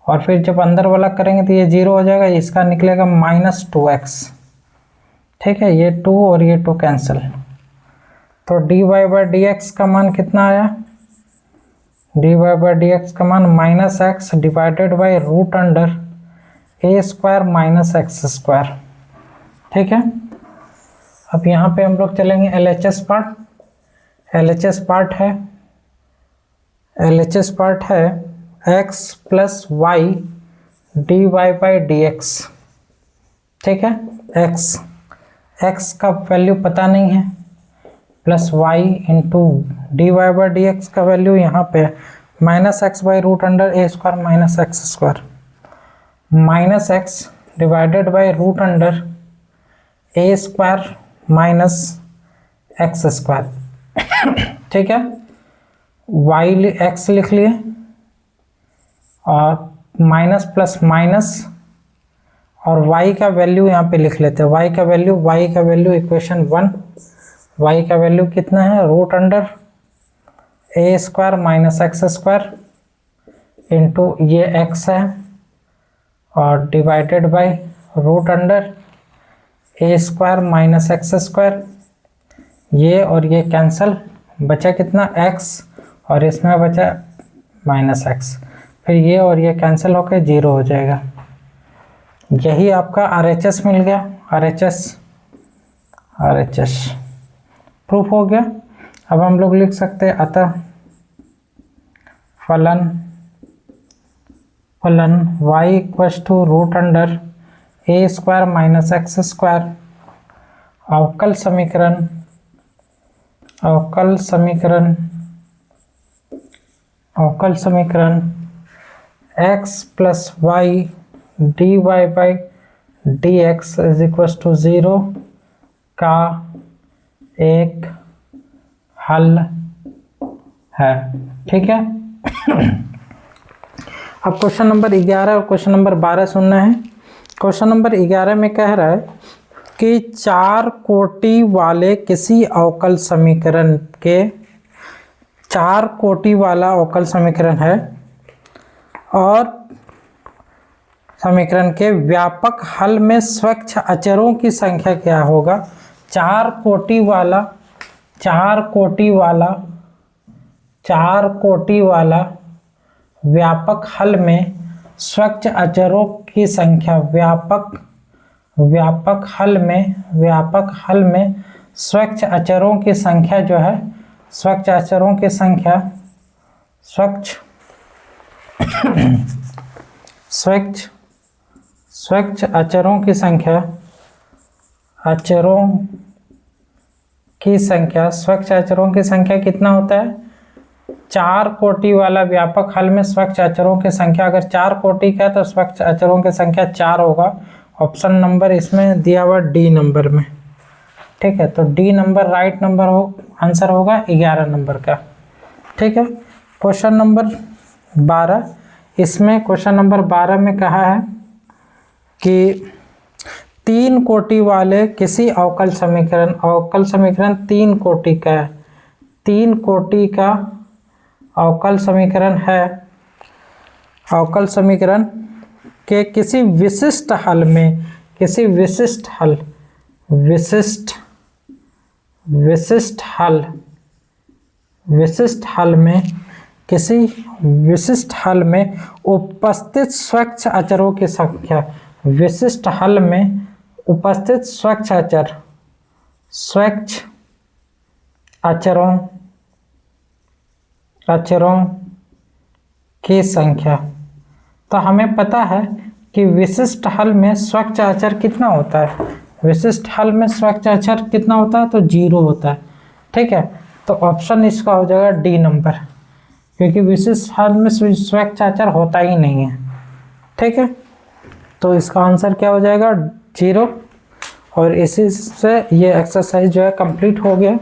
और फिर जब अंदर वाला करेंगे तो ये 0 हो जाएगा, इसका निकलेगा -2x। ठीक है, ये 2 और ये 2 कैंसिल, तो dy/dx का मान कितना आया, dy/dx का मान -x divided by √a² - x²। ठीक है, अब यहाँ पे हम लोग चलेंगे LHS पार्ट। LHS पार्ट है x + y dy/dx। ठीक है, x का वैल्यू पता नहीं है, प्लस y इंटू dy/dx का वैल्यू यहाँ पे -x by √a² - x², -x divided by √a² - x²। ठीक है, x लिख लिए, और माइनस प्लस माइनस और y का वैल्यू यहाँ पे लिख लेते हैं। y का वैल्यू इक्वेशन 1, y का वैल्यू कितना है, root under a square minus x square into ये x है और divided by root under a square minus x square, ये और ये कैंसल, बचा कितना x और इसमें बचा माइनस एक्स, फिर ये और ये कैंसिल होकर 0 हो जाएगा। यही आपका RHS मिल गया। RHS प्रूफ हो गया। अब हम लोग लिख सकते हैं अतः फलन y equals to root under a square minus x square, अवकल समीकरण x plus y dy by dx is equals to 0 का एक हल है। ठीक है। अब क्वेश्चन नंबर 11 और क्वेश्चन नंबर 12 सुनना है। क्वेश्चन नंबर 11 में कह रहा है कि 4 कोटि वाले किसी अवकल समीकरण के 4 कोटि वाला अवकल समीकरण है और समीकरण के व्यापक हल में स्वच्छ अचरों की संख्या क्या होगा। 4 कोटि वाला व्यापक हल में स्वच्छ अचरों की संख्या, व्यापक हल में स्वच्छ अचरों की संख्या जो है, स्वच्छ अचरों की संख्या स्वच्छ अचरों की संख्या कितना होता है। 4 कोटि वाला व्यापक हल में स्वच्छ अचरों की संख्या, अगर 4 कोटि का है तो स्वच्छ अचरों की संख्या 4 होगा। ऑप्शन नंबर इसमें दिया हुआ डी नंबर में। ठीक है, तो D number right number answer होगा 11 नंबर का। ठीक है। क्वेश्चन नंबर 12, इसमें क्वेश्चन नंबर 12 में कहा है कि 3 कोटि वाले किसी अवकल समीकरण 3 कोटि का है, 3 कोटि का अवकल समीकरण के किसी विशिष्ट हल में, उपस्थित स्वच्छ अचरों की संख्या, विशिष्ट हल में उपस्थित स्वच्छ अचरों की संख्या। तो हमें पता है कि विशिष्ट हल में स्वच्छ अचर कितना होता है, विशिष्ट हल में स्वच्छ अचर कितना होता है, तो 0 होता है। ठीक है, तो ऑप्शन इसका हो जाएगा डी नंबर, क्योंकि विशिष्ट हल में स्वच्छ अचर होता ही नहीं है। ठीक है, तो इसका आंसर क्या हो जाएगा 0। और इसी से ये एक्सरसाइज जो है कंप्लीट हो गया।